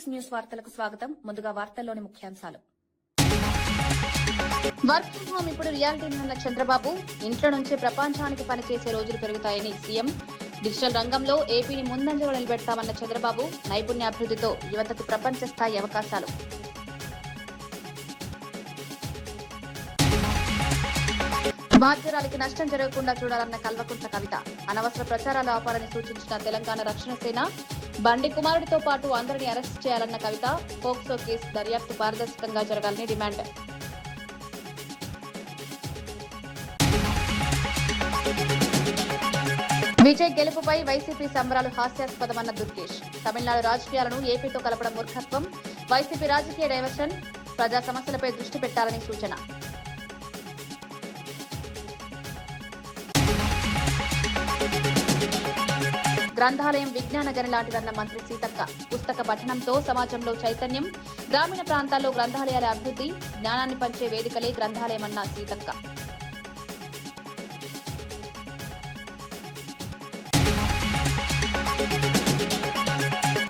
G6 news వార్తలకు స్వాగతం. ముందుగా వార్తల్లోని ముఖ్యాంశాలు. వర్క్ ఫ్రం హోమ్ ఇప్పుడు రియాలిటీ ఉన్న చంద్రబాబు ఇంట్లో నుంచే ప్రపంచానికి పనిచేసే రోజులు పెరుగుతాయని సీఎం. డిజిటల్ రంగంలో ఏపీని ముందంజలో నిలబెడతామన్న చంద్రబాబు. నైపుణ్యాభివృద్ధితో యువతకు ప్రపంచ స్థాయి అవకాశాలు. బాధ్యురాలికి నష్టం జరగకుండా చూడాలన్న కల్వకుంట్ల కవిత. అనవసర ప్రచారాలు ఆపాలని సూచించిన తెలంగాణ రక్షణ సేన. బండి కుమారుడితో పాటు అందరినీ అరెస్ట్ చేయాలన్న కవిత. పోక్సో కేసు దర్యాప్తు పారదర్శకంగా జరగాలని డిమాండ్. విజయ్ గెలుపుపై వైసీపీ సంబరాలు హాస్యాస్పదమన్న దుర్గేష్. తమిళనాడు రాజకీయాలను ఏపీతో కలపడం మూర్ఖత్వం. వైసీపీ రాజకీయ డైవర్షన్. ప్రజా సమస్యలపై దృష్టి పెట్టాలని సూచన. గ్రంథాలయం విజ్ఞాన గని లాంటిదన్న మంత్రి సీతక్క. పుస్తక పఠనంతో సమాజంలో చైతన్యం. గ్రామీణ ప్రాంతాల్లో గ్రంథాలయాల అభివృద్ధి. జ్ఞానాన్ని పంచే వేదికలే గ్రంథాలయమన్న సీతక్క.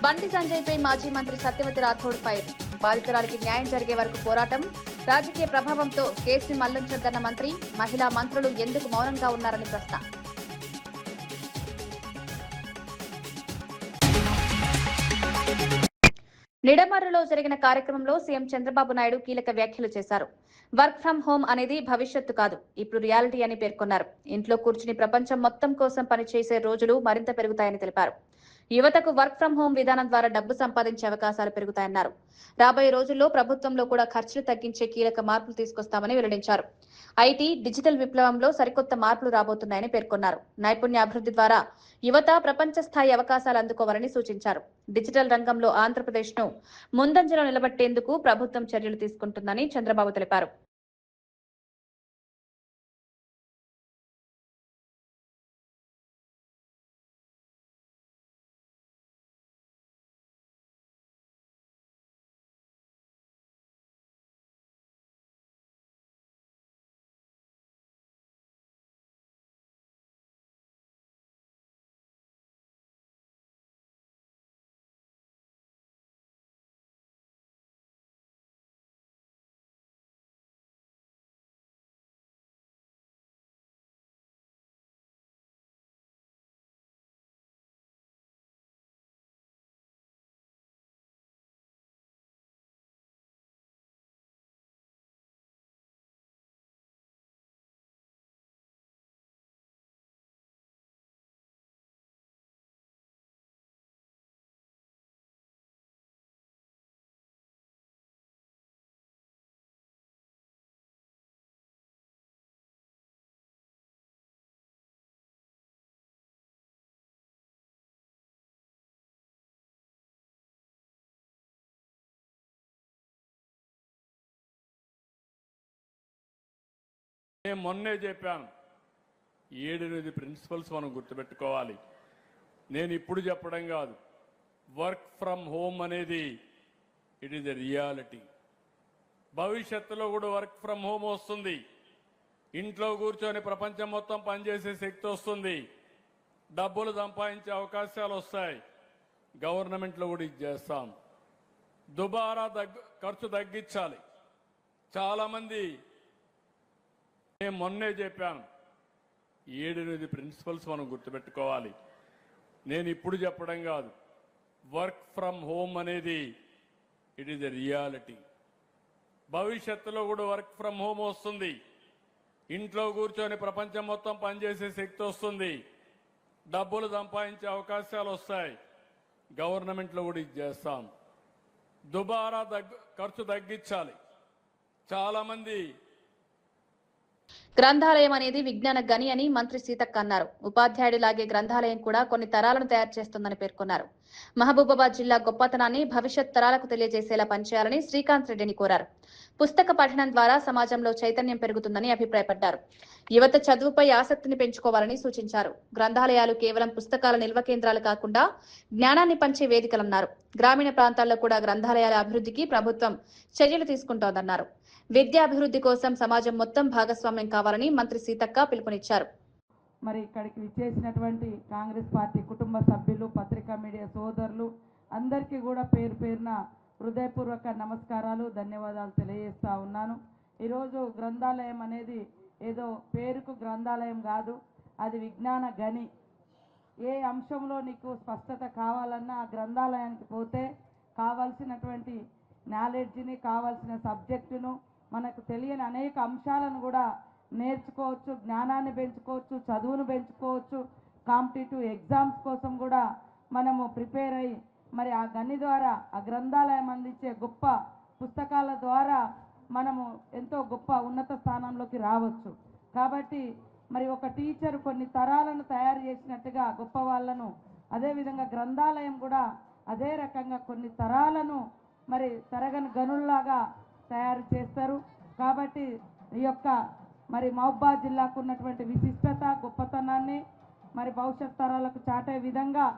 బండి సంజయ్పై మాజీ మంత్రి సత్యవతి రాథోడ్ ఫైర్. బాధితురాలికి న్యాయం జరిగే వరకు పోరాటం. రాజకీయ ప్రభావంతో కేసుని మళ్లించొద్దన్న మంత్రి. మహిళా మంత్రులు ఎందుకు మౌనంగా ఉన్నారని ప్రశ్న. నిడమర్రులో జరిగిన కార్యక్రమంలో సీఎం చంద్రబాబు నాయుడు కీలక వ్యాఖ్యలు చేశారు. వర్క్ ఫ్రం హోమ్ అనేది భవిష్యత్తు కాదు, ఇప్పుడు రియాలిటీ అని పేర్కొన్నారు. ఇంట్లో కూర్చుని ప్రపంచం మొత్తం కోసం పనిచేసే రోజులు మరింత పెరుగుతాయని తెలిపారు. యువతకు వర్క్ ఫ్రం హోమ్ విధానం ద్వారా డబ్బు సంపాదించే అవకాశాలు పెరుగుతాయన్నారు. రాబోయే రోజుల్లో ప్రభుత్వంలో కూడా ఖర్చులు తగ్గించే కీలక మార్పులు తీసుకొస్తామని వెల్లడించారు. ఐటీ, డిజిటల్ విప్లవంలో సరికొత్త మార్పులు రాబోతున్నాయని పేర్కొన్నారు. నైపుణ్యాభివృద్ధి ద్వారా యువత ప్రపంచ స్థాయి అవకాశాలు అందుకోవాలని సూచించారు. డిజిటల్ రంగంలో ఆంధ్రప్రదేశ్ ను ముందంజలో నిలబెట్టేందుకు ప్రభుత్వం చర్యలు తీసుకుంటుందని చంద్రబాబు తెలిపారు. నేను మొన్నే చెప్పాను, 7-8 ప్రిన్సిపల్స్ మనం గుర్తుపెట్టుకోవాలి. నేను ఇప్పుడు చెప్పడం కాదు. వర్క్ ఫ్రం హోమ్ అనేది ఇట్ ఈజ్ ఎ రియాలిటీ. భవిష్యత్తులో కూడా వర్క్ ఫ్రం హోమ్ వస్తుంది. ఇంట్లో కూర్చొని ప్రపంచం మొత్తం పనిచేసే శక్తి వస్తుంది. డబ్బులు సంపాదించే అవకాశాలు వస్తాయి. గవర్నమెంట్లో కూడా ఇది చేస్తాం. దుబారా ఖర్చు తగ్గించాలి. చాలామంది నేను మొన్నే చెప్పాను, 7-8 ప్రిన్సిపల్స్ మనం గుర్తుపెట్టుకోవాలి. నేను ఇప్పుడు చెప్పడం కాదు. వర్క్ ఫ్రం హోమ్ అనేది ఇట్ ఈజ్ ఎ రియాలిటీ. భవిష్యత్తులో కూడా వర్క్ ఫ్రం హోమ్ వస్తుంది. ఇంట్లో కూర్చొని ప్రపంచం మొత్తం పనిచేసే శక్తి వస్తుంది. డబ్బులు సంపాదించే అవకాశాలు వస్తాయి. గవర్నమెంట్లో కూడా ఇది చేస్తాం. దుబారా ఖర్చు తగ్గించాలి. చాలామంది గ్రంథాలయం అనేది విజ్ఞాన గని అని మంత్రి సీతక్క అన్నారు. ఉపాధ్యాయుడిలాగే గ్రంథాలయం కూడా కొన్ని తరాలను తయారు చేస్తుందని పేర్కొన్నారు. మహబూబాబాద్ జిల్లా గొప్పతనాన్ని భవిష్యత్ తరాలకు తెలియజేసేలా పనిచేయాలని శ్రీకాంత్ రెడ్డిని కోరారు. పుస్తక పఠనం ద్వారా సమాజంలో చైతన్యం పెరుగుతుందని అభిప్రాయపడ్డారు. యువత చదువుపై ఆసక్తిని పెంచుకోవాలని సూచించారు. గ్రంథాలయాలు కేవలం పుస్తకాల నిల్వ కేంద్రాలు కాకుండా జ్ఞానాన్ని పంచే వేదికలన్నారు. గ్రామీణ ప్రాంతాల్లో కూడా గ్రంథాలయాల అభివృద్ధికి ప్రభుత్వం చర్యలు తీసుకుంటోందన్నారు. విద్యాభివృద్ధి కోసం సమాజం మొత్తం భాగస్వామ్యం కావాలని మంత్రి సీతక్క పిలుపునిచ్చారు. మరి ఇక్కడికి విచ్చేసినటువంటి కాంగ్రెస్ పార్టీ కుటుంబ సభ్యులు, పత్రికా మీడియా సోదరులు, అందరికీ కూడా పేరు పేరున హృదయపూర్వక నమస్కారాలు, ధన్యవాదాలు తెలియజేస్తూ ఉన్నాను. ఈరోజు గ్రంథాలయం అనేది ఏదో పేరుకు గ్రంథాలయం కాదు, అది విజ్ఞాన గని. ఏ అంశంలో నీకు స్పష్టత కావాలన్నా ఆ గ్రంథాలయానికి పోతే కావాల్సినటువంటి నాలెడ్జ్ని, కావాల్సిన సబ్జెక్టును, మనకు తెలియని అనేక అంశాలను కూడా నేర్చుకోవచ్చు, జ్ఞానాన్ని పెంచుకోవచ్చు, చదువును పెంచుకోవచ్చు. కాంపిటేటివ్ ఎగ్జామ్స్ కోసం కూడా మనము ప్రిపేర్ అయ్యి మరి ఆ గని ద్వారా, ఆ గ్రంథాలయం అందించే గొప్ప పుస్తకాల ద్వారా మనము ఎంతో గొప్ప ఉన్నత స్థానంలోకి రావచ్చు. కాబట్టి మరి ఒక టీచర్ కొన్ని తరాలను తయారు చేసినట్టుగా గొప్ప వాళ్ళను, అదేవిధంగా గ్రంథాలయం కూడా అదే రకంగా కొన్ని తరాలను మరి తరగని గనుల్లాగా తయారు చేస్తారు. కాబట్టి ఈ యొక్క మరి మహబూబాబాద్ జిల్లాకు ఉన్నటువంటి విశిష్టత, గొప్పతనాన్ని మరి భవిష్యత్ తరాలకు చాటే విధంగా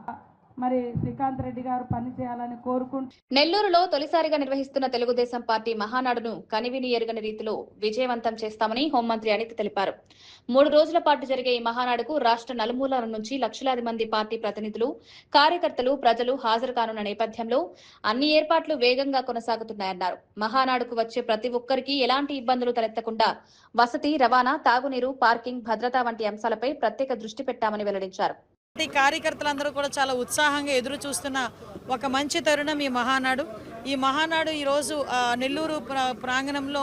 మరి శ్రీకాంత్ రెడ్డి గారు పనిచేయాలని కోరుకుంటూ నెల్లూరులో తొలిసారిగా నిర్వహిస్తున్న తెలుగుదేశం పార్టీ మహానాడును కనివిని ఎరుగని రీతిలో విజయవంతం చేస్తామని హోంమంత్రి అనిత తెలిపారు. 3 రోజుల పాటు జరిగే ఈ మహానాడుకు రాష్ట్ర నలుమూలల నుంచి లక్షలాది మంది పార్టీ ప్రతినిధులు, కార్యకర్తలు, ప్రజలు హాజరు కానున్న నేపథ్యంలో అన్ని ఏర్పాట్లు వేగంగా కొనసాగుతున్నాయన్నారు. మహానాడుకు వచ్చే ప్రతి ఒక్కరికి ఎలాంటి ఇబ్బందులు తలెత్తకుండా వసతి, రవాణా, తాగునీరు, పార్కింగ్, భద్రత వంటి అంశాలపై ప్రత్యేక దృష్టి పెట్టామని వెల్లడించారు. కార్యకర్తలందరూ కూడా చాలా ఉత్సాహంగా ఎదురు చూస్తున్న ఒక మంచి తరుణం ఈ మహానాడు. ఈ మహానాడు ఈరోజు నెల్లూరు ప్రాంగణంలో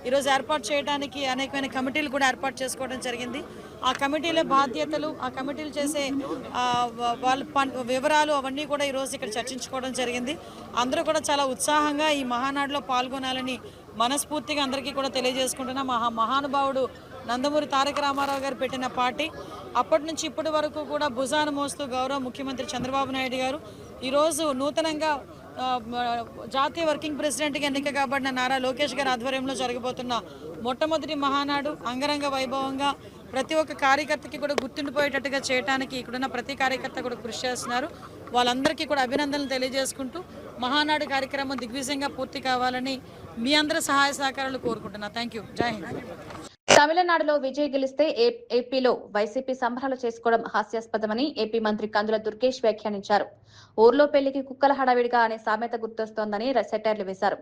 ఈరోజు ఏర్పాటు చేయడానికి అనేకమైన కమిటీలు కూడా ఏర్పాటు చేసుకోవడం జరిగింది. ఆ కమిటీల బాధ్యతలు, ఆ కమిటీలు చేసే వాళ్ళ వివరాలు అవన్నీ కూడా ఈరోజు ఇక్కడ చర్చించుకోవడం జరిగింది. అందరూ కూడా చాలా ఉత్సాహంగా ఈ మహానాడులో పాల్గొనాలని మనస్ఫూర్తిగా అందరికీ కూడా తెలియజేసుకుంటున్నాం. మహానుభావుడు నందమూరి తారక రామారావు గారు పెట్టిన పార్టీ అప్పటి నుంచి ఇప్పటి వరకు కూడా భుజాన మోస్తూ గౌరవ ముఖ్యమంత్రి చంద్రబాబు నాయుడు గారు ఈరోజు నూతనంగా జాతీయ వర్కింగ్ ప్రెసిడెంట్గా ఎన్నిక కాబడిన నారా లోకేష్ గారి ఆధ్వర్యంలో జరగబోతున్న మొట్టమొదటి మహానాడు అంగరంగ వైభవంగా ప్రతి ఒక్క కార్యకర్తకి కూడా గుర్తుండిపోయేటట్టుగా చేయడానికి ఇక్కడున్న ప్రతి కార్యకర్త కూడా కృషి చేస్తున్నారు. వాళ్ళందరికీ కూడా అభినందనలు తెలియజేసుకుంటూ మహానాడు కార్యక్రమం దిగ్విజయంగా పూర్తి కావాలని మీ అందరి సహాయ సహకారాలు కోరుకుంటున్నా. Thank you. జై హింద్. తమిళనాడులో విజయ్ గెలిస్తే ఏపీలో వైసీపీ సంబరాలు చేసుకోవడం హాస్యాస్పదమని ఏపీ మంత్రి కందుల దుర్గేష్ వ్యాఖ్యానించారు. ఊర్లో పెళ్లికి కుక్కల హడావిడిగా అనే సామెత గుర్తొస్తోందని సెటైర్లు వేశారు.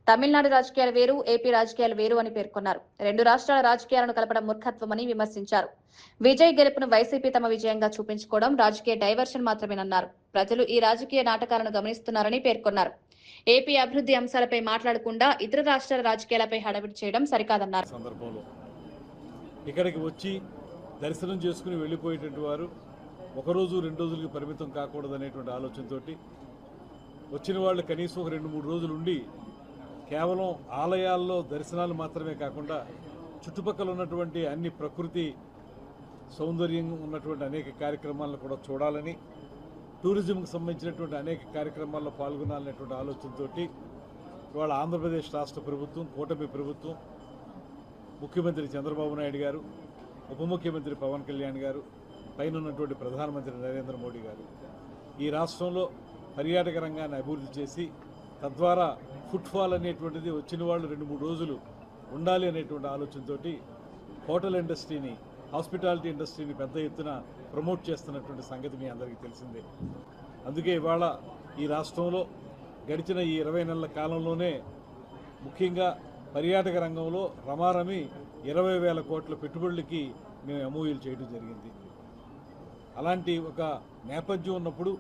తమిళనాడు రాజకీయాలు వేరు, ఏపీ రాజకీయాలు వేరు అని పేర్కొన్నారు. 2 రాష్ట్రాల రాజకీయాలను కలపడం మూర్ఖత్వమని విమర్శించారు. విజయ్ గెలుపును వైసీపీ తమ విజయంగా చూపించుకోవడం రాజకీయ డైవర్షన్ మాత్రమేనన్నారు. ప్రజలు ఈ రాజకీయ నాటకాలను గమనిస్తున్నారని పేర్కొన్నారు. ఏపీ అభివృద్ధి అంశాలపై మాట్లాడకుండా ఇతర రాష్ట్రాల రాజకీయాలపై హడావిడి చేయడం సరికాదన్నారు. ఇక్కడికి వచ్చి దర్శనం చేసుకుని వెళ్ళిపోయేటువంటి వారు 1 రోజు 2 రోజులకి పరిమితం కాకూడదనేటువంటి ఆలోచనతో వచ్చిన వాళ్ళు కనీసం 2-3 రోజులు ఉండి కేవలం ఆలయాల్లో దర్శనాలు మాత్రమే కాకుండా చుట్టుపక్కల ఉన్నటువంటి అన్ని ప్రకృతి సౌందర్యం ఉన్నటువంటి అనేక కార్యక్రమాలను కూడా చూడాలని, టూరిజంకి సంబంధించినటువంటి అనేక కార్యక్రమాల్లో పాల్గొనాలనేటువంటి ఆలోచనతో ఇవాళ ఆంధ్రప్రదేశ్ రాష్ట్ర ప్రభుత్వం, కూటమి ప్రభుత్వం, ముఖ్యమంత్రి చంద్రబాబు నాయుడు గారు, ఉప ముఖ్యమంత్రి పవన్ కళ్యాణ్ గారు, పైన ఉన్నటువంటి ప్రధానమంత్రి నరేంద్ర మోడీ గారు ఈ రాష్ట్రంలో పర్యాటక రంగాన్ని అభివృద్ధి చేసి తద్వారా ఫుట్ఫాల్ అనేటువంటిది వచ్చిన వాళ్ళు 2-3 రోజులు ఉండాలి అనేటువంటి ఆలోచనతో హోటల్ ఇండస్ట్రీని, హాస్పిటాలిటీ ఇండస్ట్రీని పెద్ద ఎత్తున ప్రమోట్ చేస్తున్నటువంటి సంగతి మీ అందరికీ తెలిసిందే. అందుకే ఇవాళ ఈ రాష్ట్రంలో గడిచిన ఈ 20 నెలల కాలంలోనే ముఖ్యంగా పర్యాటక రంగంలో రమారమి 20,000 కోట్ల పెట్టుబడులకి మేము ఎంఓయూలు చేయడం జరిగింది. అలాంటి ఒక నేపథ్యం ఉన్నప్పుడు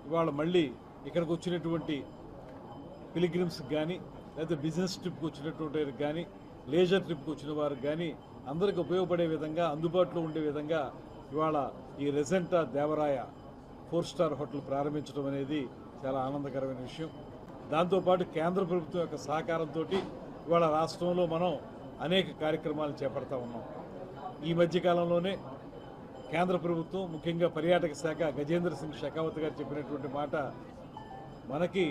ఇవాళ మళ్ళీ ఇక్కడికి వచ్చినటువంటి పిలిగ్రిమ్స్కి కానీ, లేదా బిజినెస్ ట్రిప్కి వచ్చినటువంటి వారికి కానీ, లేజర్ ట్రిప్కి వచ్చిన వారికి కానీ అందరికీ ఉపయోగపడే విధంగా, అందుబాటులో ఉండే విధంగా ఇవాళ ఈ రెజెంటా దేవరాయ 4-స్టార్ హోటల్ ప్రారంభించడం అనేది చాలా ఆనందకరమైన విషయం. దాంతోపాటు కేంద్ర ప్రభుత్వం యొక్క సహకారంతో ఇవాళ రాష్ట్రంలో మనం అనేక కార్యక్రమాలు చేపడతా ఉన్నాం. ఈ మధ్యకాలంలోనే కేంద్ర ప్రభుత్వం, ముఖ్యంగా పర్యాటక శాఖ గజేంద్ర సింగ్ షెకావత్ గారు చెప్పినటువంటి మాట, మనకి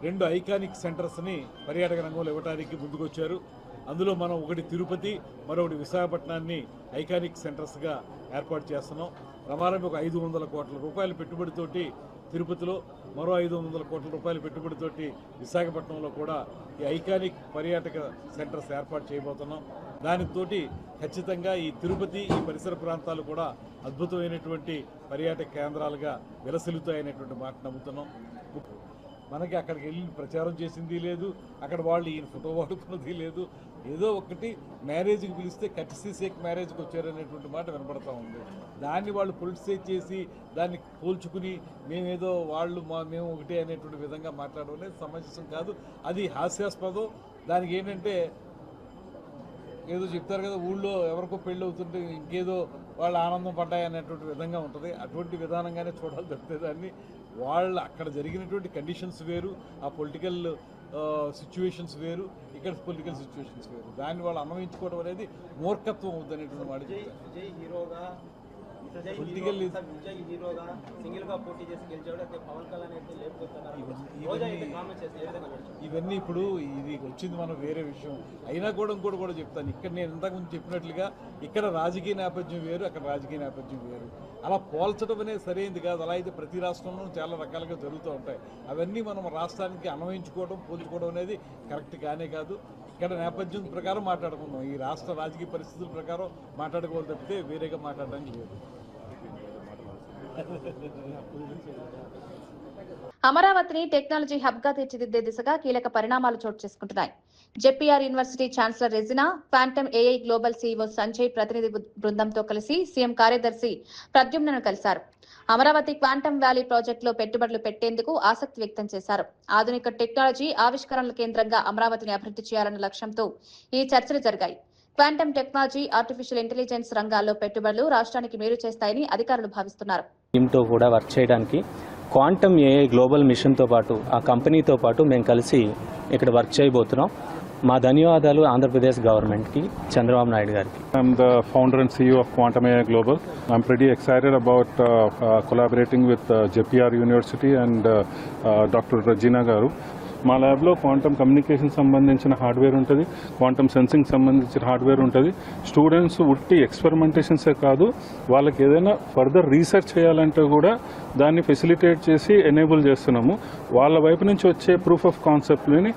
2 ఐకానిక్ సెంటర్స్ని పర్యాటక రంగంలో ఇవ్వడానికి ముందుకొచ్చారు. అందులో మనం ఒకటి తిరుపతి, మరొకటి విశాఖపట్నాన్ని ఐకానిక్ సెంటర్స్గా ఏర్పాటు చేస్తున్నాం. ప్రమారం ఒక 500 కోట్ల రూపాయల పెట్టుబడితోటి తిరుపతిలో, మరో 500 కోట్ల రూపాయల పెట్టుబడితోటి విశాఖపట్నంలో కూడా ఈ ఐకానిక్ పర్యాటక సెంటర్స్ ఏర్పాటు చేయబోతున్నాం. దానితోటి ఖచ్చితంగా ఈ తిరుపతి, ఈ పరిసర ప్రాంతాలు కూడా అద్భుతమైనటువంటి పర్యాటక కేంద్రాలుగా విలసిల్లుతాయనేటువంటి మాట నమ్ముతున్నాం. మనకి అక్కడికి వెళ్ళి ప్రచారం చేసింది లేదు, అక్కడ వాళ్ళు ఈయన ఫోటో వాడుకున్నది లేదు. ఏదో ఒకటి మ్యారేజ్కి పిలిస్తే కట్సి సేక్ మ్యారేజ్కి వచ్చారనేటువంటి మాట వినపడతా ఉంది. దాన్ని వాళ్ళు పొలిటిసైజ్ చేసి దాన్ని పోల్చుకుని మేమేదో వాళ్ళు మేము ఒకటే అనేటువంటి విధంగా మాట్లాడడం అనేది సమంజసం కాదు. అది హాస్యాస్పదం. దానికి ఏంటంటే ఏదో చెప్తారు కదా, ఊళ్ళో ఎవరికో పెళ్ళి అవుతుంటే ఇంకేదో వాళ్ళు ఆనందం పడ్డాయి అనేటువంటి విధంగా ఉంటుంది. అటువంటి విధానంగానే చూడాలి తప్పితే దాన్ని వాళ్ళు అక్కడ జరిగినటువంటి కండిషన్స్ వేరు, ఆ పొలిటికల్ సిచ్యువేషన్స్ వేరు, ఇక్కడ పొలిటికల్ సిచ్యువేషన్స్ వేరు. దాన్ని వాళ్ళు అన్వయించుకోవడం అనేది మూర్ఖత్వం అవుతుంది అనేటువంటి మాట చెప్తారు. పొలిటికల్ ఇవన్నీ ఇప్పుడు ఇది వచ్చింది మనం వేరే విషయం అయినా కూడా ఇంకోటి కూడా చెప్తాను. ఇక్కడ నేను ఇంతకుముందు చెప్పినట్లుగా ఇక్కడ రాజకీయ నేపథ్యం వేరు, అక్కడ రాజకీయ నేపథ్యం వేరు. అలా పోల్చడం అనేది సరైనది కాదు. అలా అయితే ప్రతి రాష్ట్రంలోనూ చాలా రకాలుగా జరుగుతూ ఉంటాయి. అవన్నీ మనం రాష్ట్రానికి అన్వయించుకోవడం, పోల్చుకోవడం అనేది కరెక్ట్ కానే కాదు. ఇక్కడ నేపథ్యం ప్రకారం మాట్లాడుకుందాం, ఈ రాష్ట్ర రాజకీయ పరిస్థితుల ప్రకారం మాట్లాడుకోవాలి తప్పితే వేరేగా మాట్లాడడానికి లేదు. అమరావతిని టెక్నాలజీ హబ్ గా తీర్చిదిద్దే దిశగా కీలక పరిణామాలు చోటు చేసుకుంటున్నాయి. JPR university chancellor Regina, quantum AI global CEO Sanjay ప్రతినిధి బృందంతో కలిసి సీఎం కార్యదర్శి ప్రద్యుమ్నను కలిశారు. అమరావతి క్వాంటమ్ వ్యాలీ ప్రాజెక్టులో పెట్టుబడులు పెట్టేందుకు ఆసక్తి వ్యక్తం చేశారు. ఆధునిక టెక్నాలజీ ఆవిష్కరణల కేంద్రంగా అమరావతిని అభివృద్ధి చేయాలన్న లక్ష్యంతో ఈ చర్చలు జరిగాయి. క్వాంటమ్ టెక్నాలజీ, ఆర్టిఫిషియల్ ఇంటెలిజెన్స్ రంగాల్లో పెట్టుబడులు రాష్ట్రానికి మేలు చేస్తాయని అధికారులు భావిస్తున్నారు. టీంతో కూడా వర్క్ చేయడానికి క్వాంటమ్ ఏఐ గ్లోబల్ మిషన్తో పాటు ఆ కంపెనీతో పాటు మేము కలిసి ఇక్కడ వర్క్ చేయబోతున్నాం. మా ధన్యవాదాలు ఆంధ్రప్రదేశ్ గవర్నమెంట్కి, చంద్రబాబు నాయుడు గారికి. I'm the founder and CEO of Quantum AI Global. I'm pretty excited about collaborating with JPR University and Dr. Regina Garu. మా ల్యాబ్లో క్వాంటమ్ కమ్యూనికేషన్ సంబంధించిన హార్డ్వేర్ ఉంటుంది, క్వాంటమ్ సెన్సింగ్ సంబంధించిన హార్డ్వేర్ ఉంటుంది. స్టూడెంట్స్ ఉట్టి ఎక్స్పెరిమెంటేషన్సే కాదు, వాళ్ళకి ఏదైనా ఫర్దర్ రీసెర్చ్ చేయాలంటే కూడా దాన్ని ఫెసిలిటేట్ చేసి ఎనేబుల్ చేస్తున్నాము. వాళ్ళ వైపు నుంచి వచ్చే ప్రూఫ్ ఆఫ్ కాన్సెప్ట్ని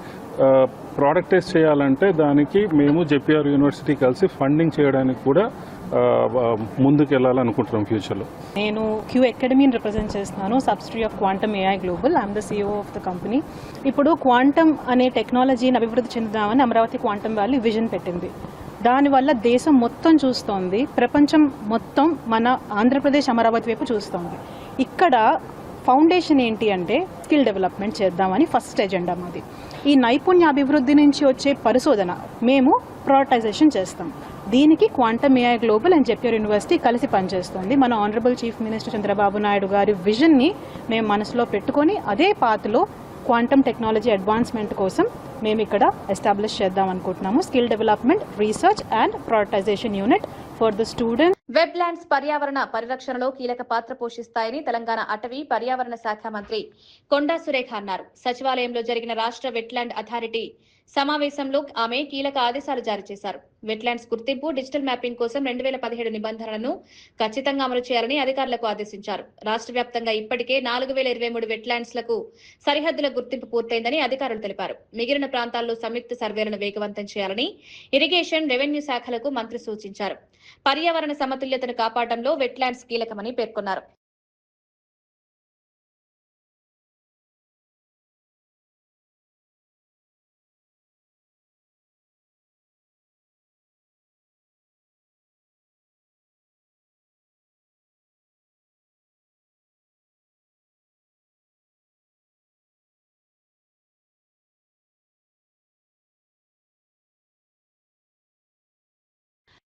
ప్రోడక్టైజ్ చేయాలంటే దానికి మేము జెపిఆర్ యూనివర్సిటీ కలిసి ఫండింగ్ చేయడానికి కూడా ముందుకు వెళ్ళాలనుకుంటున్నాం ఫ్యూచర్లో. నేను క్యూ అకాడమీని రిప్రజెంట్ చేస్తున్నాను, subsidiary of quantum AI global. I'm the CEO of the company. ఇప్పుడు క్వాంటమ్ అనే టెక్నాలజీని అభివృద్ధి చెందుదామని అమరావతి క్వాంటమ్ వ్యాలీ విజన్ పెట్టింది. దానివల్ల దేశం మొత్తం చూస్తోంది, ప్రపంచం మొత్తం మన ఆంధ్రప్రదేశ్ అమరావతి వైపు చూస్తోంది. ఇక్కడ ఫౌండేషన్ ఏంటి అంటే స్కిల్ డెవలప్మెంట్ చేద్దామని ఫస్ట్ ఎజెండా మాది. ఈ నైపుణ్య అభివృద్ధి నుంచి వచ్చే పరిశోధన మేము ప్రయారిటైజేషన్ చేస్తాం. దీనికి quantum AI global and JPR university కలిసి పనిచేస్తుంది. మన honourable chief minister Chandrababu Naidu గారి విజన్ని మేము మనసులో పెట్టుకొని అదే పాత్లో క్వాంటమ్ టెక్నాలజీ అడ్వాన్స్మెంట్ కోసం మేము ఇక్కడ ఎస్టాబ్లిష్ చేద్దాం అనుకుంటున్నాము. Skill development, research and prioritisation unit for the students. Web lands పర్యావరణ పరిరక్షణలో కీలక పాత్ర పోషిస్తాయని తెలంగాణ అటవీ పర్యావరణ శాఖ మంత్రి కొండా సురేఖ అన్నారు. సచివాలయంలో జరిగిన రాష్ట్ర వెట్లాండ్ అథారిటీ సమావేశంలో ఆమె కీలక ఆదేశాలు జారీ చేశారు. వెట్లాండ్స్ గుర్తింపు, డిజిటల్ మ్యాపింగ్ కోసం 2017 నిబంధనలను ఖచ్చితంగా అమలు చేయాలని అధికారులకు ఆదేశించారు. రాష్ట్ర వ్యాప్తంగా ఇప్పటికే 4023 వెట్లాండ్స్ లకు సరిహద్దుల గుర్తింపు పూర్తయిందని అధికారులు తెలిపారు. మిగిలిన ప్రాంతాల్లో సంయుక్త సర్వేలను వేగవంతం చేయాలని ఇరిగేషన్, రెవెన్యూ శాఖలకు మంత్రి సూచించారు. పర్యావరణ సమతుల్యతను కాపాడడంలో వెట్లాండ్స్ కీలకమని పేర్కొన్నారు.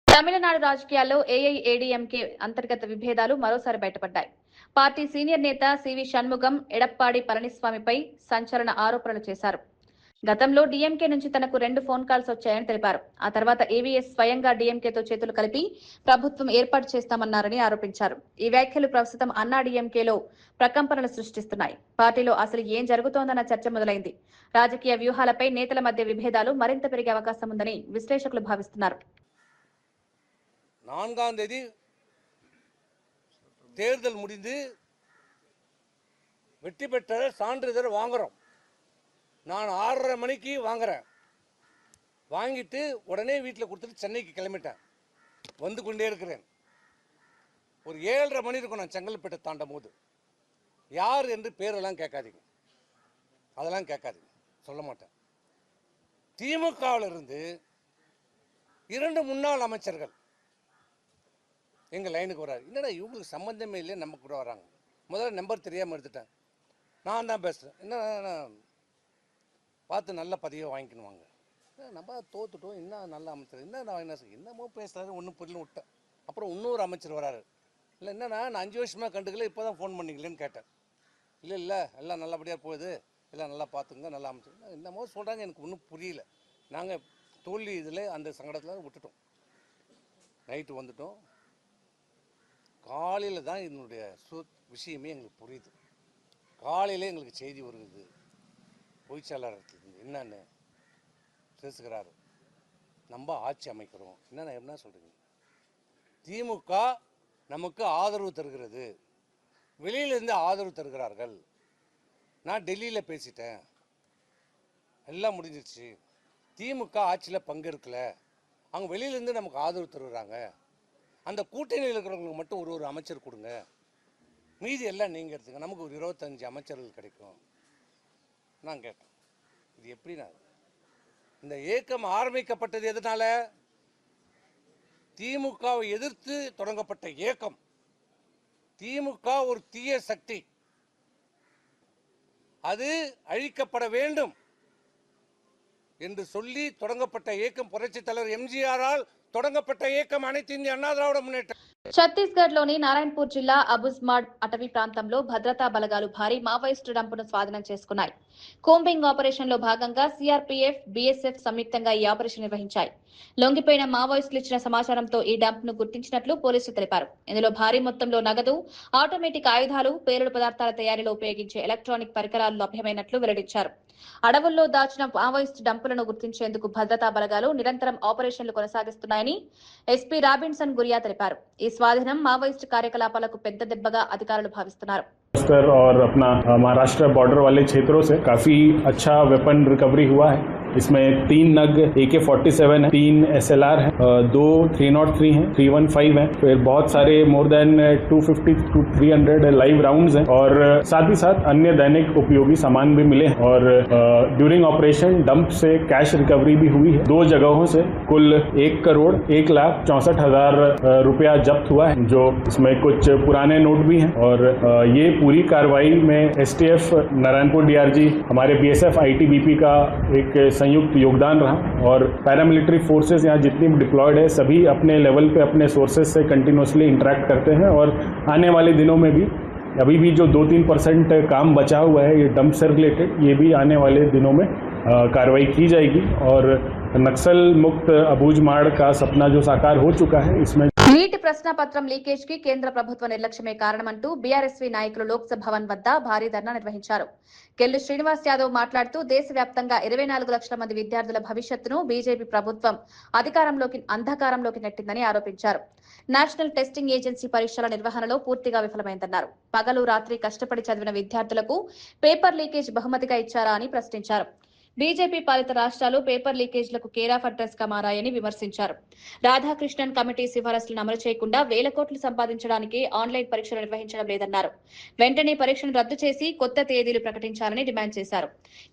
తమిళనాడు రాజకీయాల్లో ఏఐఏడీఎంకే అంతర్గత విభేదాలు మరోసారి బయటపడ్డాయి. పార్టీ సీనియర్ నేత సివి షణ్ముగం ఎడప్పాడి పళనిస్వామిపై సంచలన ఆరోపణలు చేశారు. గతంలో డీఎంకే నుంచి తనకు 2 ఫోన్ కాల్స్ వచ్చాయని తెలిపారు. ఆ తర్వాత ఏవీఎస్ స్వయంగా డీఎంకేతో చేతులు కలిపి ప్రభుత్వం ఏర్పాటు చేస్తామన్నారని ఆరోపించారు. ఈ వ్యాఖ్యలు ప్రస్తుతం అన్నా డీఎంకేలో ప్రకంపనలు సృష్టిస్తున్నాయి. పార్టీలో అసలు ఏం జరుగుతోందన్న చర్చ మొదలైంది. రాజకీయ వ్యూహాలపై నేతల మధ్య విభేదాలు మరింత పెరిగే అవకాశం ఉందని విశ్లేషకులు భావిస్తున్నారు. 4ஆம் தேதி தேர்தல் முடிந்து வெற்றி பெற்ற சான்றிதழ் வாங்குறோம். நான் 6:30 மணிக்கு வாங்குறேன். வாங்கிட்டு உடனே வீட்டில் கொடுத்துட்டு சென்னைக்கு கிளம்பிட்டேன். வந்து கொண்டே இருக்கிறேன். ஒரு 7:30 மணி இருக்கும் நான் செங்கல்பேட்டை தாண்டும் போது. யார் என்று பேரெல்லாம் கேட்காதீங்க. அதெல்லாம் கேட்காது, சொல்ல மாட்டேன். திமுகவில் இருந்து 2 முன்னாள் அமைச்சர்கள் எங்கள் லைனுக்கு வராரு. என்னடா இவங்களுக்கு சம்மந்தமே இல்லை, நம்ம கூட வராங்க. முதல்ல நம்பர் தெரியாமல் எடுத்துட்டேன். நான் தான் பேசுகிறேன். என்ன பார்த்து நல்ல பதிவை வாங்கிக்கணுவாங்க. நம்ம தோத்துட்டோம், என்ன நல்ல அமைச்சர், என்னமோ பேசுகிறாரு, ஒன்றும் புரியல விட்டேன். அப்புறம் இன்னொரு அமைச்சர் வராரு. இல்லை என்னன்னா நான் 5 வருஷமாக கண்டுக்கல, இப்போ தான் ஃபோன் பண்ணிங்களேன்னு கேட்டேன். இல்லை எல்லாம் நல்லபடியாக போகுது, எல்லாம் நல்லா பார்த்துங்க, நல்லா அமைச்சர் என்னமோ சொல்கிறாங்க, எனக்கு ஒன்றும் புரியல. நாங்கள் தோல்வி இதில் அந்த சங்கடத்தில் விட்டுட்டோம். நைட்டு வந்துட்டோம். காலையில் தான் இதனுடைய விஷயமே எங்களுக்கு புரியுது. காலையிலே எங்களுக்கு செய்தி வருது, பொய்ச்சாளர்லேருந்து என்னன்னு பேசுகிறாரு, நம்ம ஆட்சி அமைக்கிறோம். என்ன சொல்கிறீங்க? திமுக நமக்கு ஆதரவு தருகிறது, வெளியிலிருந்து ஆதரவு தருகிறார்கள். நான் டெல்லியில் பேசிட்டேன், எல்லாம் முடிஞ்சிருச்சு. திமுக ஆட்சியில் பங்கேற்கல, அவங்க வெளியிலேருந்து நமக்கு ஆதரவு தருகிறாங்க. அந்த கூட்டணியில் இருக்கிறவங்களுக்கு மட்டும் ஒரு அமைச்சர் கொடுங்க, மீதி எல்லாம் நீங்கள் எடுத்துங்க, நமக்கு ஒரு 25 அமைச்சர்கள் கிடைக்கும். நான் கேட்டேன், இது எப்படின்னா, இந்த இயக்கம் ஆரம்பிக்கப்பட்டது எதனால? திமுகவை எதிர்த்து தொடங்கப்பட்ட இயக்கம். திமுக ஒரு தீய சக்தி, அது அழிக்கப்பட வேண்டும் என்று சொல்லி தொடங்கப்பட்ட இயக்கம். புரட்சித் தலைவர் எம்ஜிஆரால் தொடங்கப்பட்ட இயக்கம் அனைத்து இந்திய அண்ணா திராவிட முன்னேற்ற. ఛత్తీస్గఢ్లోని నారాయణపూర్ జిల్లా అబుజ్మాడ్ అటవీ ప్రాంతంలో భద్రతా బలగాలు భారీ మావోయిస్టు డంపును స్వాధీనం చేసుకున్నాయి. కోంబింగ్ ఆపరేషన్ లో భాగంగా సిఆర్పీఎఫ్, బీఎస్ఎఫ్ సంయుక్తంగా ఈ ఆపరేషన్ నిర్వహించాయి. లొంగిపోయిన మావోయిస్టులు ఇచ్చిన సమాచారంతో ఈ డంప్ ను గుర్తించినట్లు పోలీసులు తెలిపారు. ఇందులో భారీ మొత్తంలో నగదు, ఆటోమేటిక్ ఆయుధాలు, పేలుడు పదార్థాల తయారీలో ఉపయోగించే ఎలక్ట్రానిక్ పరికరాలు లభ్యమైనట్లు వెల్లడించారు. అడవుల్లో దాచిన మావోయిస్టు డంపులను గుర్తించేందుకు భద్రతా బలగాలు నిరంతరం ఆపరేషన్లు కొనసాగిస్తున్నాయని ఎస్పీ రాబిన్సన్ గురియా తెలిపారు. ఈ స్వాధీనం మావోయిస్టు కార్యకలాపాలకు పెద్ద దెబ్బగా అధికారులు భావిస్తున్నారు. और अपना महाराष्ट्र बॉर्डर वाले क्षेत्रों से काफी अच्छा वेपन रिकवरी हुआ है. इसमें 3 नग AK-47 है, 3 SLR है, 2 303 है, 315 है, फिर बहुत सारे more than 250 to 300 live rounds हैं और साथ ही साथ अन्य दैनिक उपयोगी सामान भी मिले हैं. और ड्यूरिंग ऑपरेशन डंप से कैश रिकवरी भी हुई है. 2 जगहों से कुल 1,64,64,000 रुपया जब्त हुआ है, जो इसमें कुछ पुराने नोट भी हैं. और ये पूरी कार्रवाई में STF, नारायणपुर DRG, हमारे BSF ITBP का एक संयुक्त योगदान रहा. और पैरामिलिट्री फोर्सेस यहाँ जितनी भी डिप्लॉयड है, सभी अपने लेवल पे अपने सोर्सेज से कंटिन्यूसली इंटरेक्ट करते हैं. और आने वाले दिनों में भी अभी भी जो 2-3% काम बचा हुआ है ये डंप से रिलेटेड, ये भी आने वाले दिनों में कार्रवाई की जाएगी. और नक्सल मुक्त अबूझमाड़ का सपना जो साकार हो चुका है, इसमें నీటి ప్రశ్నాపత్రం లీకేజ్ కి కేంద్ర ప్రభుత్వ నిర్లక్ష్యమే కారణమంటూ బీఆర్ఎస్వీ నాయకులు లోక్సభ భవన్ వద్ద భారీ ధర్నా నిర్వహించారు. కెల్లు శ్రీనివాస్ యాదవ్ మాట్లాడుతూ దేశవ్యాప్తంగా 24 లక్షల మంది విద్యార్థుల భవిష్యత్తును బీజేపీ ప్రభుత్వం అంధకారంలోకి నెట్టిందని ఆరోపించారు. నేషనల్ టెస్టింగ్ ఏజెన్సీ పరీక్షల నిర్వహణలో పూర్తిగా విఫలమైందన్నారు. పగలు రాత్రి కష్టపడి చదివిన విద్యార్థులకు పేపర్ లీకేజ్ బహుమతిగా ఇచ్చారా అని ప్రశ్నించారు. బీజేపీ పాలిత రాష్ట్రాలు పేపర్ లీకేజ్లకు కేర్ ఆఫ్ అడ్రస్ గా మారాయని విమర్శించారు. రాధాకృష్ణన్ కమిటీ సిఫారసులను అమలు చేయకుండా వేల కోట్లు సంపాదించడానికి ఆన్లైన్ పరీక్షలు నిర్వహించడం లేదన్నారు. వెంటనే పరీక్షను రద్దు చేసి కొత్త తేదీలు ప్రకటించాలని డిమాండ్ చేశారు.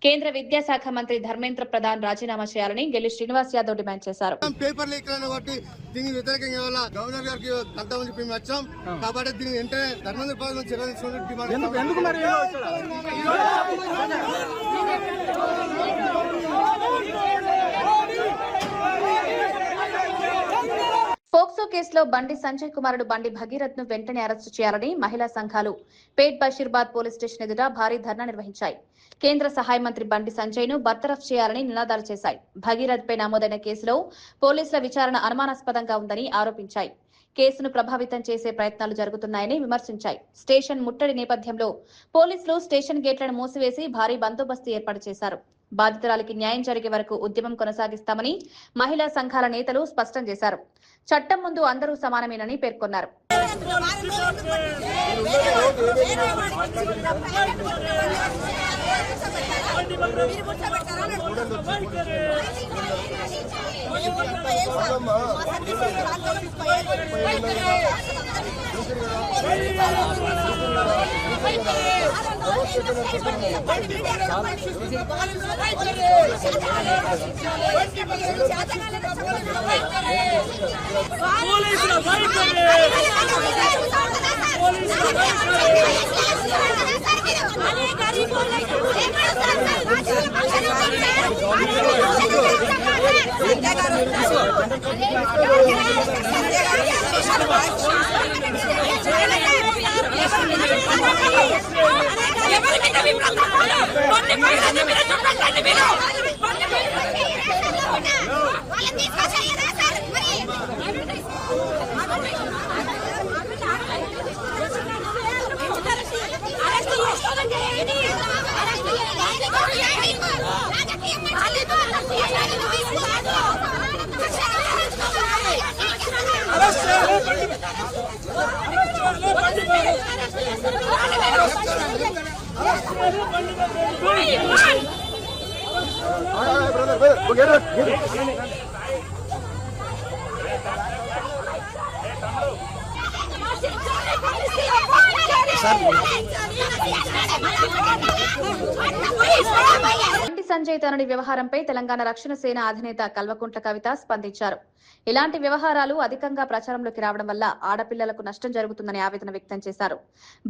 కేంద్ర విద్యాశాఖ మంత్రి ధర్మేంద్ర ప్రధాన్ రాజీనామా చేయాలని గెల్లి శ్రీనివాస్ యాదవ్ డిమాండ్ చేశారు. పేపర్ లీక్ కాబట్టి దీనికి వ్యతిరేకంగా గవర్నర్ గారికి అంతమంది మేము వచ్చాం కాబట్టి దీన్ని వెంటనే ధర్మేంద్ర ప్రధాన్ చర్యలు తీసుకోవాలని డిమాండ్. పోక్సో కేసులో బండి సంజయ్ కుమారుడు బండి భగీరథ్ ను వెంటనే అరెస్టు చేయాలని మహిళా సంఘాలు పేట్ బషీర్బాద్ పోలీస్ స్టేషన్ ఎదుట భారీ ధర్నా నిర్వహించాయి. కేంద్ర సహాయ మంత్రి బండి సంజయ్ ను బర్తరఫ్ చేయాలని నినాదాలు చేశాయి. భగీరథ్ పై నమోదైన కేసులో పోలీసుల విచారణ అనుమానాస్పదంగా ఉందని ఆరోపించాయి. కేసును ప్రభావితం చేసే ప్రయత్నాలు జరుగుతున్నాయని విమర్శించాయి. స్టేషన్ ముట్టడి నేపథ్యంలో పోలీసులు స్టేషన్ గేట్లను మూసివేసి భారీ బందోబస్తు ఏర్పాటు చేశారు. బాధితురాలికి న్యాయం జరిగే వరకు ఉద్యమం కొనసాగిస్తామని మహిళా సంఘాల నేతలు స్పష్టం చేశారు. చట్టం ముందు అందరూ సమానమేనని పేర్కొన్నారు. బండి సంజయ్ తనని వ్యవహారంపై తెలంగాణ రక్షణ సేన అధినేత కల్వకుంట్ల కవిత స్పందించారు. ఇలాంటి వ్యవహారాలు అధికంగా ప్రచారంలోకి రావడం వల్ల ఆడపిల్లలకు నష్టం జరుగుతుందని ఆవేదన వ్యక్తం చేశారు.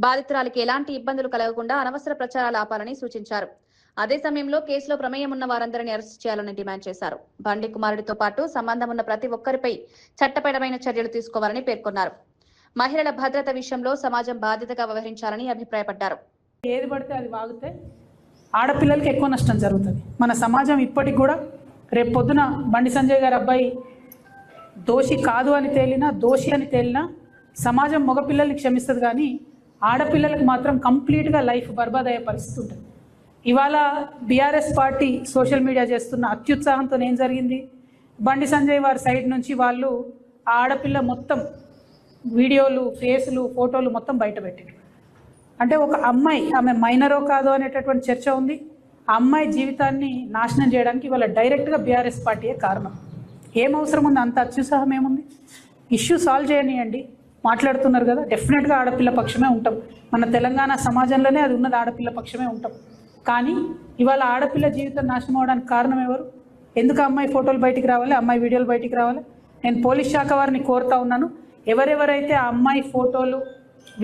బాధితురాలికి ఎలాంటి ఇబ్బందులు కలగకుండా అనవసర ప్రచారాలు ఆపాలని సూచించారు. అదే సమయంలో కేసులో ప్రమేయం ఉన్న వారందరినీ అరెస్ట్ చేయాలని డిమాండ్ చేశారు. బండి కుమారుడితో పాటు సంబంధం ఉన్న ప్రతి ఒక్కరిపై చట్టపరమైన చర్యలు తీసుకోవాలని పేర్కొన్నారు. మహిళల భద్రత విషయంలో సమాజం బాధ్యతగా వ్యవహరించాలని అభిప్రాయపడ్డారు. ఏది పడితే అది వాగితే ఆడపిల్లలకి ఎక్కువ నష్టం జరుగుతుంది. మన సమాజం ఇప్పటికి కూడా రేపు పొద్దున బండి సంజయ్ గారి అబ్బాయి దోషి కాదు అని తేలినా, దోషి అని తేలినా సమాజం మగపిల్లల్ని క్షమిస్తుంది, కానీ ఆడపిల్లలకు మాత్రం కంప్లీట్గా లైఫ్ బర్బాద్ అయ్యే పరిస్థితి ఉంటుంది. ఇవాళ బీఆర్ఎస్ పార్టీ సోషల్ మీడియా చేస్తున్న అత్యుత్సాహంతో ఏం జరిగింది, బండి సంజయ్ వారి సైడ్ నుంచి వాళ్ళు ఆ ఆడపిల్ల మొత్తం వీడియోలు, ఫేసులు, ఫోటోలు మొత్తం బయట పెట్టారు. అంటే ఒక అమ్మాయి, ఆమె మైనరో కాదో అనేటటువంటి చర్చ ఉంది. ఆ అమ్మాయి జీవితాన్ని నాశనం చేయడానికి ఇవాళ డైరెక్ట్గా బీఆర్ఎస్ పార్టీయే కారణం. ఏం అవసరం ఉంది, అంత అత్యుత్సాహం ఏముంది? ఇష్యూ సాల్వ్ చేయనియండి. మాట్లాడుతున్నారు కదా, డెఫినెట్గా ఆడపిల్ల పక్షమే ఉంటాం. మన తెలంగాణ సమాజంలోనే అది ఉన్నది, ఆడపిల్ల పక్షమే ఉంటాం. కానీ ఇవాళ ఆడపిల్ల జీవితం నాశనం అవడానికి కారణం ఎవరు? ఎందుకు అమ్మాయి ఫోటోలు బయటికి రావాలి, అమ్మాయి వీడియోలు బయటికి రావాలి? నేను పోలీస్ శాఖ వారిని కోరుతా ఉన్నాను, ఎవరెవరైతే ఆ అమ్మాయి ఫోటోలు,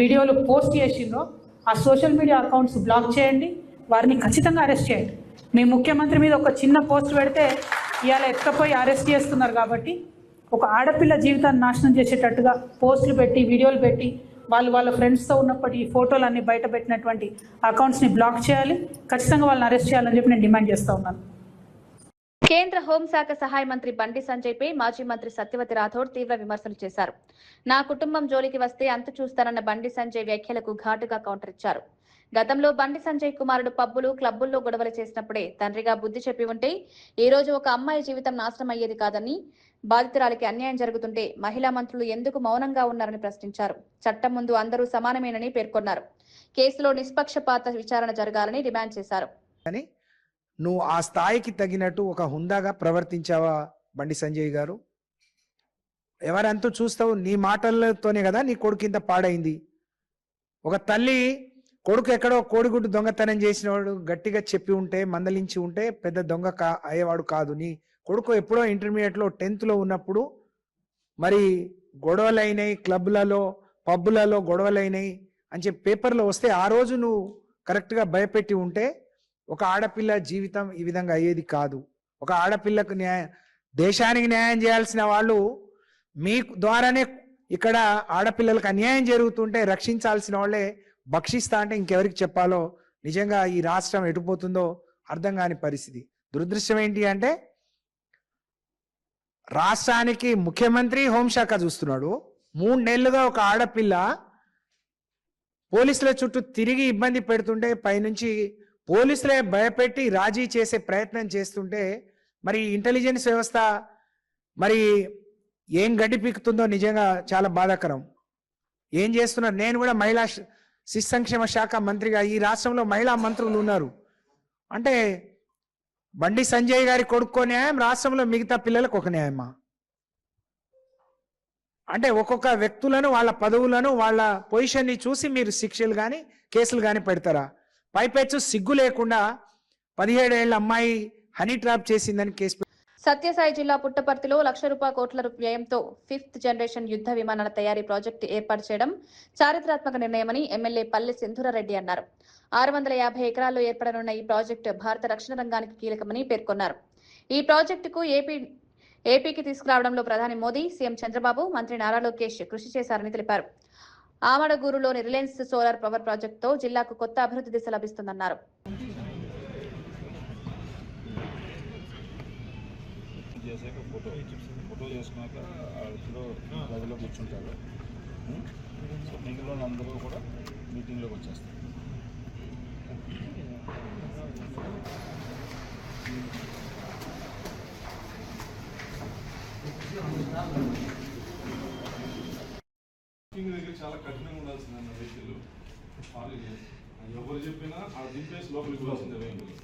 వీడియోలు పోస్ట్ చేసిండ్రో ఆ సోషల్ మీడియా అకౌంట్స్ బ్లాక్ చేయండి, వారిని ఖచ్చితంగా అరెస్ట్ చేయండి. మీ ముఖ్యమంత్రి మీద ఒక చిన్న పోస్ట్ పెడితే ఇవాళ ఎత్తపోయి అరెస్ట్ చేస్తున్నారు. కాబట్టి ఒక ఆడపిల్ల జీవితాన్ని నాశనం చేసేటట్టుగా పోస్టులు పెట్టి, వీడియోలు పెట్టి, వాళ్ళ ఫ్రెండ్స్తో ఉన్నప్పటి ఈ ఫోటోలు అన్ని బయట పెట్టినటువంటి అకౌంట్స్ని బ్లాక్ చేయాలి, ఖచ్చితంగా వాళ్ళని అరెస్ట్ చేయాలని చెప్పి నేను డిమాండ్ చేస్తూ ఉన్నాను. కేంద్ర హోంశాఖ సహాయ మంత్రి బండి సంజయ్ పై మాజీ మంత్రి సత్యవతి రాథోడ్ తీవ్ర విమర్శలు చేశారు. నా కుటుంబం జోలికి వస్తే అంతు చూస్తానన్న బండి సంజయ్ వ్యాఖ్యలకు ఘాటుగా కౌంటర్ ఇచ్చారు. గతంలో బండి సంజయ్ కుమారుడు పబ్బులు, క్లబ్బుల్లో గొడవలు చేసినప్పుడే తండ్రిగా బుద్ధి చెప్పి ఉంటే ఈ రోజు ఒక అమ్మాయి జీవితం నాశనం అయ్యేది కాదని, బాధితురాలికి అన్యాయం జరుగుతుంటే మహిళా మంత్రులు ఎందుకు మౌనంగా ఉన్నారని ప్రశ్నించారు. చట్టం ముందు అందరూ సమానమేనని పేర్కొన్నారు. కేసులో నిష్పక్షపాత విచారణ జరగాలని డిమాండ్ చేశారు. నువ్వు ఆ స్థాయికి తగినట్టు ఒక హుందాగా ప్రవర్తించావా బండి సంజయ్ గారు? ఎవరంతా చూస్తావు, నీ మాటలతోనే కదా నీ కొడుకు ఇంత పాడైంది. ఒక తల్లి కొడుకు ఎక్కడో కోడిగుడ్డు దొంగతనం చేసినవాడు గట్టిగా చెప్పి ఉంటే, మందలించి ఉంటే పెద్ద దొంగ అయ్యేవాడు కాదు. నీ కొడుకు ఎప్పుడో ఇంటర్మీడియట్లో 10th ఉన్నప్పుడు మరి గొడవలైనాయి, క్లబ్లలో పబ్బులలో గొడవలైనాయి అని చెప్పి పేపర్లో వస్తే ఆ రోజు నువ్వు కరెక్ట్గా భయపెట్టి ఉంటే ఒక ఆడపిల్ల జీవితం ఈ విధంగా అయ్యేది కాదు. ఒక ఆడపిల్లకు దేశానికి న్యాయం చేయాల్సిన వాళ్ళు మీ ద్వారానే ఇక్కడ ఆడపిల్లలకు అన్యాయం జరుగుతుంటే రక్షించాల్సిన వాళ్ళే భక్షిస్తా అంటే ఇంకెవరికి చెప్పాలో నిజంగా ఈ రాష్ట్రం ఎటుపోతుందో అర్థం కాని పరిస్థితి. దురదృష్టం ఏంటి అంటే రాష్ట్రానికి ముఖ్యమంత్రి హోంశాఖ చూస్తున్నాడు. 3 నెలలుగా ఒక ఆడపిల్ల పోలీసుల చుట్టూ తిరిగి ఇబ్బంది పెడుతుంటే పైనుంచి పోలీసులే భయపెట్టి రాజీ చేసే ప్రయత్నం చేస్తుంటే మరి ఇంటెలిజెన్స్ వ్యవస్థ మరి ఏం గడ్డి పీకుతుందో నిజంగా చాలా బాధాకరం. ఏం చేస్తున్నారు? నేను కూడా మహిళా శిశు సంక్షేమ శాఖ మంత్రిగా ఈ రాష్ట్రంలో మహిళా మంత్రులు ఉన్నారు. అంటే బండి సంజయ్ గారి కొడుకో న్యాయం, రాష్ట్రంలో మిగతా పిల్లలకు ఒక న్యాయమా? అంటే ఒక్కొక్క వ్యక్తులను, వాళ్ళ పదవులను, వాళ్ళ పొజిషన్ని చూసి మీరు శిక్షలు కానీ కేసులు కానీ పెడతారా? పైపెచ్చు సిగ్గు లేకుండా 17 ఏళ్ల అమ్మాయి హనీ ట్రాప్ చేసిందని కేసు. సత్యసాయి జిల్లా పుట్టపర్తిలో ₹1,00,000 కోట్ల వ్యయంతో 5th జనరేషన్ యుద్ధ విమానాల తయారీ ప్రాజెక్టు ఏర్పాటు చేయడం చారిత్రాత్మక నిర్ణయమని ఎమ్మెల్యే పల్లె సింధూరారెడ్డి అన్నారు. 650 ఎకరాల్లో ఏర్పడనున్న ఈ ప్రాజెక్టు భారత రక్షణ రంగానికి కీలకమని పేర్కొన్నారు. ఈ ప్రాజెక్టుకు ఏపీకి తీసుకురావడంలో ప్రధాని మోదీ, సీఎం చంద్రబాబు, మంత్రి నారా లోకేష్ కృషి చేశారని తెలిపారు. ఆమడగూరులోని రిలయన్స్ సోలార్ పవర్ ప్రాజెక్టుతో జిల్లాకు కొత్త అభివృద్ధి దిశ లభిస్తుందన్నారు. ఫోటో చేసుకున్నాక గదిలో కూర్చుంటారు. సో మిగిలిన అందరూ కూడా మీటింగ్లోకి వచ్చేస్తారు. దగ్గర చాలా కఠినంగా ఉండాల్సింది అన్న వ్యక్తులు ఎవరు చెప్పినా ఆ దింపేసి లోపలికి ఇవ్వాల్సిందే వెహికల్.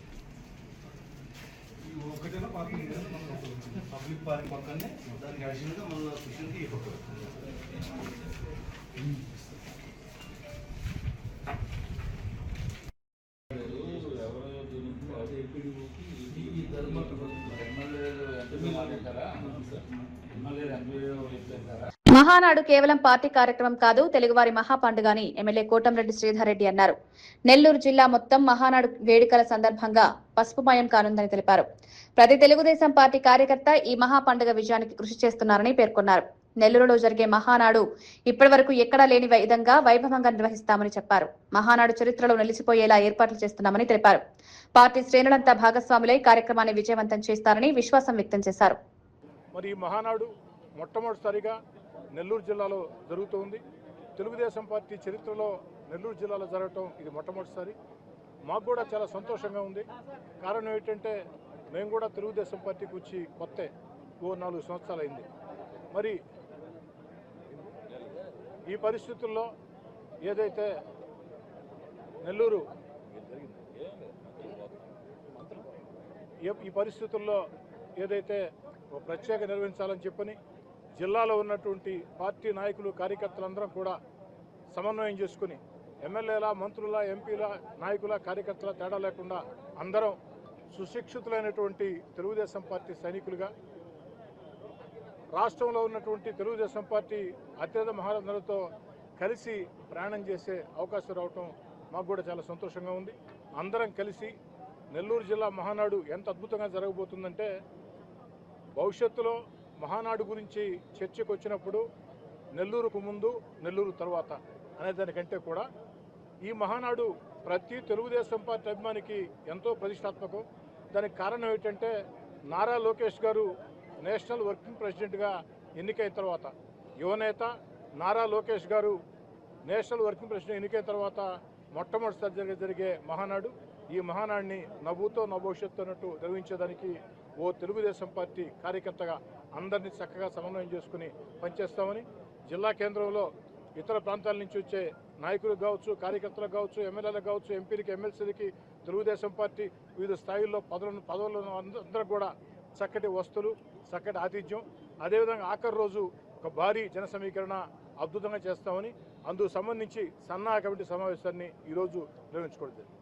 ఒకటేనా పార్కింగ్ పబ్లిక్ పార్క్ పక్కనే దానికి అడిషనల్గా మన స్పెషల్కి ఈ ఫోటో మహానాడు కేవలం పార్టీ కార్యక్రమం కాదు, తెలుగువారి మహాపండుగ అని ఎమ్మెల్యే కోటంరెడ్డి శ్రీధర్ రెడ్డి అన్నారు. నెల్లూరు జిల్లా మొత్తం మహానాడు వేడుకల సందర్భంగా పసుపుమయం కానుందని తెలిపారు. ప్రతి తెలుగుదేశం పార్టీ కార్యకర్త ఈ మహాపండుగ విజయానికి కృషి చేస్తున్నారని పేర్కొన్నారు. నెల్లూరులో జరిగే మహానాడు ఇప్పటివరకు ఎక్కడా లేని విధంగా వైభవంగా నిర్వహిస్తామని చెప్పారు. మహానాడు చరిత్రలో నిలిచిపోయేలా ఏర్పాట్లు చేస్తున్నామని తెలిపారు. పార్టీ శ్రేణులంతా భాగస్వాములై కార్యక్రమాన్ని విజయవంతం చేస్తారని విశ్వాసం వ్యక్తం చేశారు. మరి ఈ మహానాడు మొట్టమొదటిసారిగా నెల్లూరు జిల్లాలో జరుగుతుంది. తెలుగుదేశం పార్టీ చరిత్రలో నెల్లూరు జిల్లాలో జరగటం ఇది మొట్టమొదటిసారి. మాకు కూడా చాలా సంతోషంగా ఉంది. కారణం ఏంటంటే మేము కూడా తెలుగుదేశం పార్టీకి వచ్చి కొత్త 4 సంవత్సరాలు అయింది. మరి ఈ పరిస్థితుల్లో ఏదైతే నెల్లూరు ఈ పరిస్థితుల్లో ఏదైతే ప్రత్యేక నిర్వహించాలని చెప్పని జిల్లాలో ఉన్నటువంటి పార్టీ నాయకులు, కార్యకర్తలందరం కూడా సమన్వయం చేసుకుని ఎమ్మెల్యేల, మంత్రుల, ఎంపీల, నాయకుల, కార్యకర్తల తేడా లేకుండా అందరం సుశిక్షితులైనటువంటి తెలుగుదేశం పార్టీ సైనికులుగా రాష్ట్రంలో ఉన్నటువంటి తెలుగుదేశం పార్టీ అత్యధిక మహారథులతో కలిసి ప్రయాణం చేసే అవకాశం రావటం మాకు కూడా చాలా సంతోషంగా ఉంది. అందరం కలిసి నెల్లూరు జిల్లా మహానాడు ఎంత అద్భుతంగా జరగబోతుందంటే భవిష్యత్తులో మహానాడు గురించి చర్చకు వచ్చినప్పుడు నెల్లూరుకు ముందు, నెల్లూరు తర్వాత అనేదానికంటే కూడా ఈ మహానాడు ప్రతి తెలుగుదేశం పార్టీ అభిమానికి ఎంతో ప్రతిష్టాత్మకం. దానికి కారణం ఏంటంటే నారా లోకేష్ గారు నేషనల్ వర్కింగ్ ప్రెసిడెంట్గా ఎన్నికైన తర్వాత, యువనేత నారా లోకేష్ గారు నేషనల్ వర్కింగ్ ప్రెసిడెంట్ ఎన్నికైన తర్వాత మొట్టమొదటిసారి జరిగే మహానాడు. ఈ మహానాడిని నవ్వుతో భవిష్యత్తు అన్నట్టు నిర్వహించేదానికి ఓ తెలుగుదేశం పార్టీ కార్యకర్తగా అందరినీ చక్కగా సమన్వయం చేసుకుని పనిచేస్తామని, జిల్లా కేంద్రంలో ఇతర ప్రాంతాల నుంచి వచ్చే నాయకులకు కావచ్చు, కార్యకర్తలకు కావచ్చు, ఎమ్మెల్యేలకు కావచ్చు, ఎంపీలకి, ఎమ్మెల్సీలకి తెలుగుదేశం పార్టీ వివిధ స్థాయిల్లో పదవులను అందరూ కూడా చక్కటి వస్తువులు, చక్కటి ఆతిథ్యం, అదేవిధంగా ఆఖరి రోజు ఒక భారీ జన సమీకరణ అద్భుతంగా చేస్తామని, అందుకు సంబంధించి సన్నాహ కమిటీ సమావేశాన్ని ఈరోజు నిర్వహించుకోవడం జరిగింది.